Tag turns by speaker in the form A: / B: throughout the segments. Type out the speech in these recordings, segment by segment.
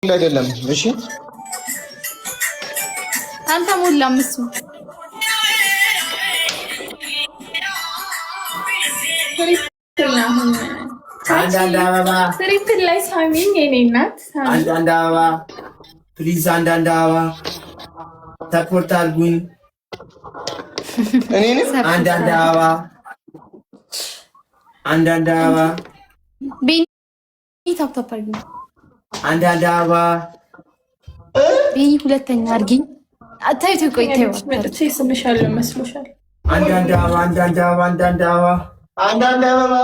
A: አይደለም። እሺ
B: አንተ ሞላም እሱ
C: አንዳንድ አበባ
B: ትሪፕል ላይ ሳሚኝ የኔ እናት
C: አንዳንድ አበባ ፕሊዝ፣ አንዳንድ አበባ ሰፖርት አድርጉኝ።
A: እኔንም
C: አንዳንድ አበባ አንዳንድ አበባ
B: ቤኒ ታፕታፕ አድርጊኝ።
C: አንዳንድ አበባ
B: ቤኒ ሁለተኛ አድርጊኝ። አታይቱ ቆይ ተይው
D: መጥቼ ስምሻለሁ መስሎሻል።
C: አንዳንድ አበባ አንዳንድ አበባ አንዳንድ አበባ
A: አንዳንድ አበባ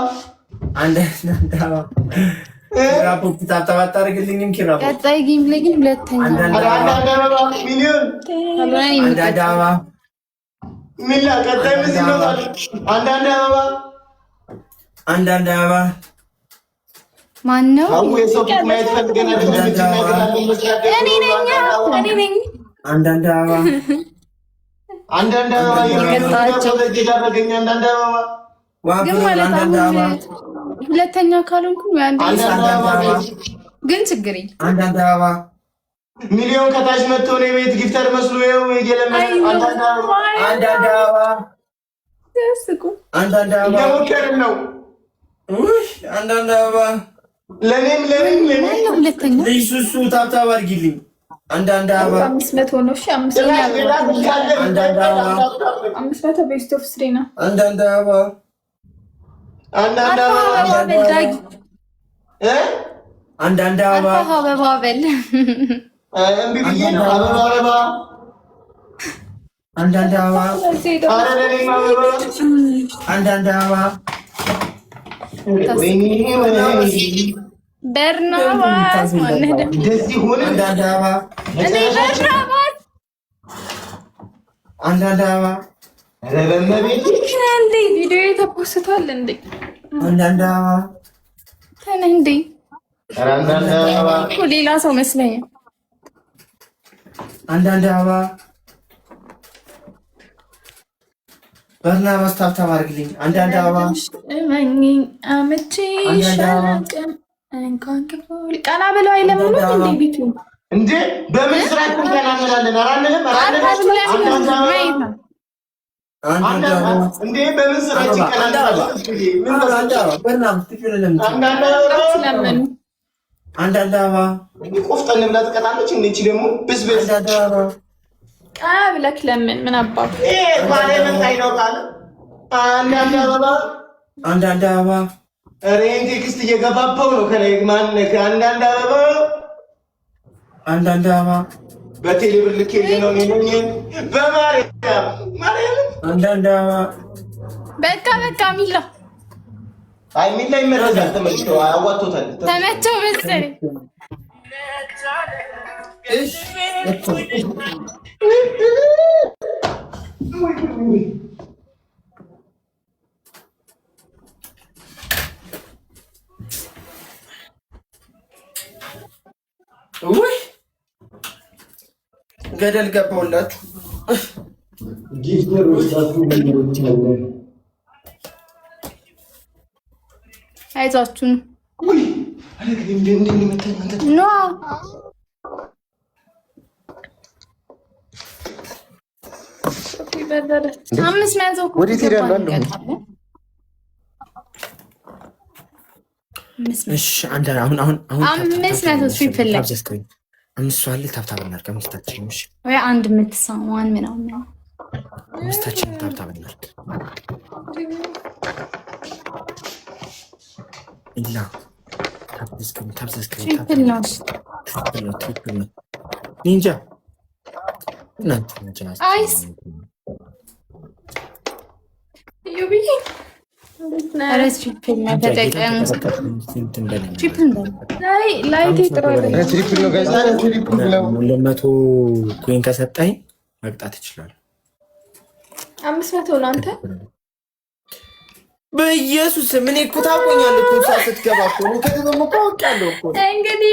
C: አንዳንድ አበባ ራፖርት ታፕታፕ አታደርግልኝም? ኪራፖ
B: ቀጣይ ጌም ላይ ግን ሁለተኛ
A: አንዳንድ አበባ ሚሊዮን
C: አንዳንድ አበባ
A: ሚላ ቀጣይ ምን ነው? አንዳንድ አበባ
C: አንዳንድ አበባ
B: ማን ነው?
A: አው የሰው ማየት ፈልገናል።
B: እኔ ነኝ።
C: አንዳንድ አበባ
A: አንዳንድ አበባ
B: ይገጣቸው
A: ያደረገኝ አንዳንድ አበባ
B: ግን ማለት አሁን ሁለተኛ ካልሆንኩኝ አንዳንድ አበባ ግን ችግር የለም።
C: አንዳንድ አበባ
A: ሚሊዮን ከታች መጥቶ ነው ቤት ጊፍተር መስሎ ነው የገለመ አንዳንድ አበባ
C: አንዳንድ አበባ
B: ያስቁ
C: አንዳንድ አበባ
A: ለሞከር ነው።
C: አንዳንድ አበባ
A: ለኔም
B: ሁለተኛ
C: ለሱሱ ታፕታፕ አድርጊልኝ። አንዳንድ አበባ
D: 500 ነው። እሺ 500
C: አንዳንድ አበባ
D: 500 ቤስት ኦፍ 3 ነው።
C: አንዳንድ አበባ
A: አንዳንድ አበባ
C: አንዳንድ አበባ
B: አበባ በል
A: እምቢ ብዬ ነው። አበባ አበባ
C: አንዳንድ አበባ
A: ኧረ ለኔም አበባ
C: አንዳንድ አበባ
B: በርናባስ ማነደ
A: እንደዚህ ሆነ።
C: አንዳንድ አበባ
B: እኔ በርናባስ
C: አንዳንድ አበባ
D: እንዴ ቪዲዮ ተፖስቷል እንዴ?
C: አንዳንድ አበባ
B: ተነ እንዴ
A: አንዳንድ አበባ
B: ሌላ ሰው መስለኛል።
C: አንዳንድ አበባ በርናባስ ታፕታፕ አድርግልኝ። አንዳንድ አበባ
D: እመኚኝ አመቼ ሻላቀም እንኳን ክፉል ቀና ብለው አይለምኑ እንዴ ቢቱ
A: እንዴ በምን ስራችን ተናመናለን? አራንንም አንዳንድ አበባ
C: አንዳንድ አበባ
A: እንዴ በምን ስራችን ተናመናለን? ምን ተሳጫው?
C: በርናባስ ትችላለህ።
A: አንዳንድ አበባ
D: ስለምን
C: አንዳንድ አበባ
A: ቆፍጠን ብላ ትቀጣለች። እንዴ ደግሞ ብስብስ
C: አንዳንድ አበባ
D: ቀና ብለክ ለምን ምን አባቱ
A: ባለ ምን ታይኖራል? አንዳንድ አበባ
C: አንዳንድ አበባ
A: ሬን ቴክስት እየገባባው ነው ከላይ ማን አንዳንድ አበባ
C: አንዳንድ አበባ
A: በቴሌብር ልክ ነው ነኝ በማርያም
C: አንዳንድ አበባ
B: በቃ ሚላ
A: አይ ሚላ ይመረዛል። ተመችቶ አዋጥቶታል።
B: ተመቸው መሰለኝ።
C: እሺ ገደል ገባሁላችሁ።
B: አይዟችሁ ኖ አምስት መቶ
A: ወዴት ሄዳለሁ?
C: እሺ አሁን
B: 500 ትሪፕል ላይ
C: አምስት ሰው አለ። ታፕታፕ እናድርግ። አምስታችን እሺ፣
B: ወይ አንድ የምትሰማዋን ምናምን
C: አምስታችን ታፕታፕ እናድርግ። ኢላ
B: ትሪፕል ነው
C: ትሪፕል ነው ኒንጃ እናንተ
B: አይስ ዩቢ አረስ ትሪፕል ነው ተጠቀሙ። ትሪፕል ነው
D: ላይ ተጥሯል።
A: ትሪፕል ነው ጋይስ፣ ትሪፕል ነው።
C: 200 ኮይን ከሰጠኝ መቅጣት ይችላል።
D: 500 ነው አንተ
C: በኢየሱስ ምን እኮ ታውቆኛለህ እኮ ስትገባ እኮ ነው ከተዘሙ ታውቃለህ እኮ
D: እንግዲህ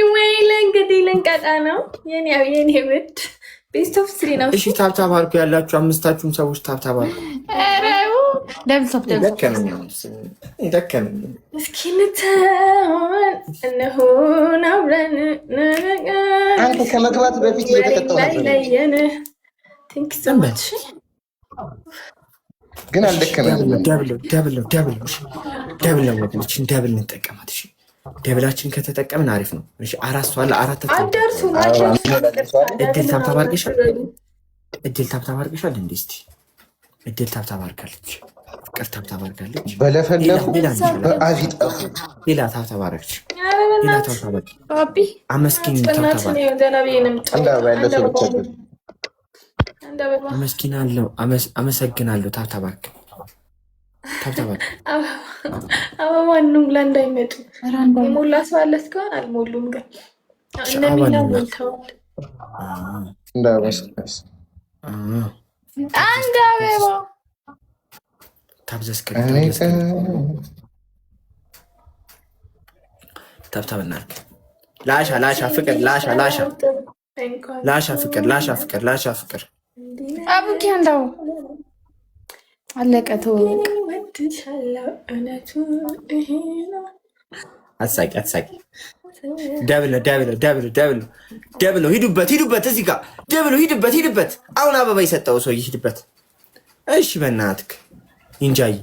D: እንግዲህ ልንቀጣ ነው የኔ ውድ ቤስት ኦፍ 3 ነው።
C: እሺ ታፕታፕ አድርጉ ያላችሁ አምስታችሁም ሰዎች ታፕታፕ አድርጉ።
D: እስኪ እንተዋወቅ እንሁን አብረን
C: ከመግባት በፊት እየተቀጣሁ ነበር። ግን አልደከመም።
E: ደብል ነው ወገኖችን፣ ደብል እንጠቀማት። እሺ ደብላችን ከተጠቀምን አሪፍ ነው። እሺ አራት ሰው አለ። አራት እድል ታብታብ አድርገሻል። እድል ታብታብ አድርገሻል። እንዴ እስቲ እድል ታብታብ አድርጋለች። ፍቅር ታብታብ አድርጋለች።
C: በለፈለፉ በአፍ ይጠፉ።
E: ሌላ ታብታብ አድርገች። ሌላ ታብታብ አድርገች። አመስኪኝ ታብታብ አመስኪናለሁ። አመሰግናለሁ። ታብታብ አድርግ። ታብታብ አድርግ።
D: አበባንም እንዳይመጡ የሞላ ሰው አለ። እስካሁን አልሞሉም፣ ግን እነሚና ሞልተዋል።
C: እንዳበስበስ
B: አንድ አበባ
E: ታብዘስከ ታብታብ እናድርግ። ላሻ ፍቅር ላሻ ፍቅር
B: አቡኪ እንደው አለቀ። ተወቅ
E: አትሳቂ። ደብል ነው። ሂዱበት። እዚህ ጋር ደብል ሂዱበት። አሁን አበባ የሰጠው ሰው ሂድበት። እሺ በእናትህ እንጃይ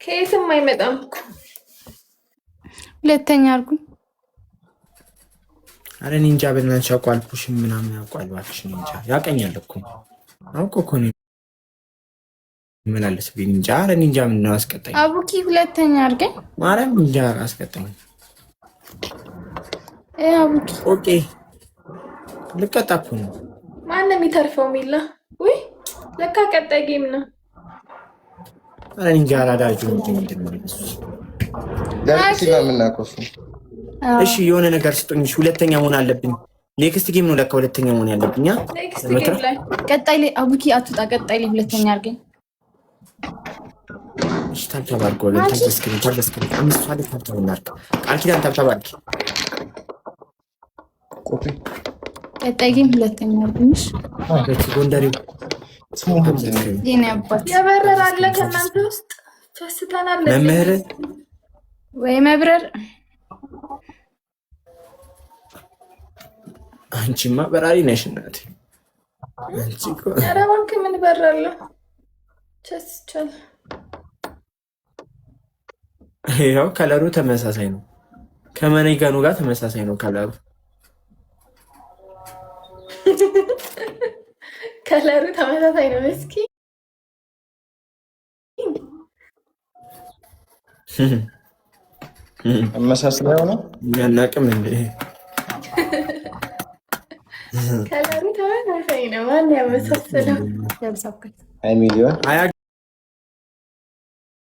D: ከየትም አይመጣም።
B: ሁለተኛ አድርጉኝ።
E: አረ ኒንጃ በእናትሽ አውቋል። ፑሽም ምናምን ያውቋል። እባክሽ ኒንጃ ያቀኛል እኮ አውቆ እኮ ነው መላለስ ኒንጃ። አረ ኒንጃ ምን ነው አስቀጣኝ።
B: አቡኪ ሁለተኛ አድርገኝ።
E: ማርያም ኒንጃ አስቀጣኝ።
B: አቡኪ
E: ኦኬ ልቀጣ እኮ ነው።
D: ማንም የሚተርፈው ሚላ ወይ ለካ ቀጣይ ጌም ነው።
E: አረ ኒንጃ አራዳጁ ምንድን ነው
C: ለዚህ ነው የምናቆሱ።
E: እሺ የሆነ ነገር ስጡኝ። ሁለተኛ መሆን አለብኝ። ኔክስት ጌም ነው ለካ ሁለተኛ መሆን ያለብኝ።
B: ቀጣይ ላይ አቡኪ አትውጣ። ቀጣይ ላይ ሁለተኛ አድርገኝ።
E: እሺ ታብታብ አድርጎ ታብታብ አምስት ሰዓት ታብታብ እናድርግ። ቃል ኪዳን ታብታብ አድርግ።
B: ቀጣይ ጌም ሁለተኛ አድርገኝ።
E: እሺ ጎንደሬው
B: የኔ አባት
D: የበረር አለ ከእናንተ ውስጥ ፈስተናል።
E: መምህር
B: ወይ መብረር
E: አንቺማ በራሪ ነሽ እናቴ። አንቺ እኮ
D: ኧረ እባክህ ምን በራለሁ። ቸስቻል
E: ያው ከለሩ ተመሳሳይ ነው። ከመኔጋኑ ጋር ተመሳሳይ ነው ከለሩ።
D: ከለሩ ተመሳሳይ ነው። እስኪ
C: አመሳስለው ነው
E: ያናቅም እንዴ?
D: ከለሩ ተመሳሳይ ነው። ማን ያመሳሰለው?
C: አይ ሚሊዮን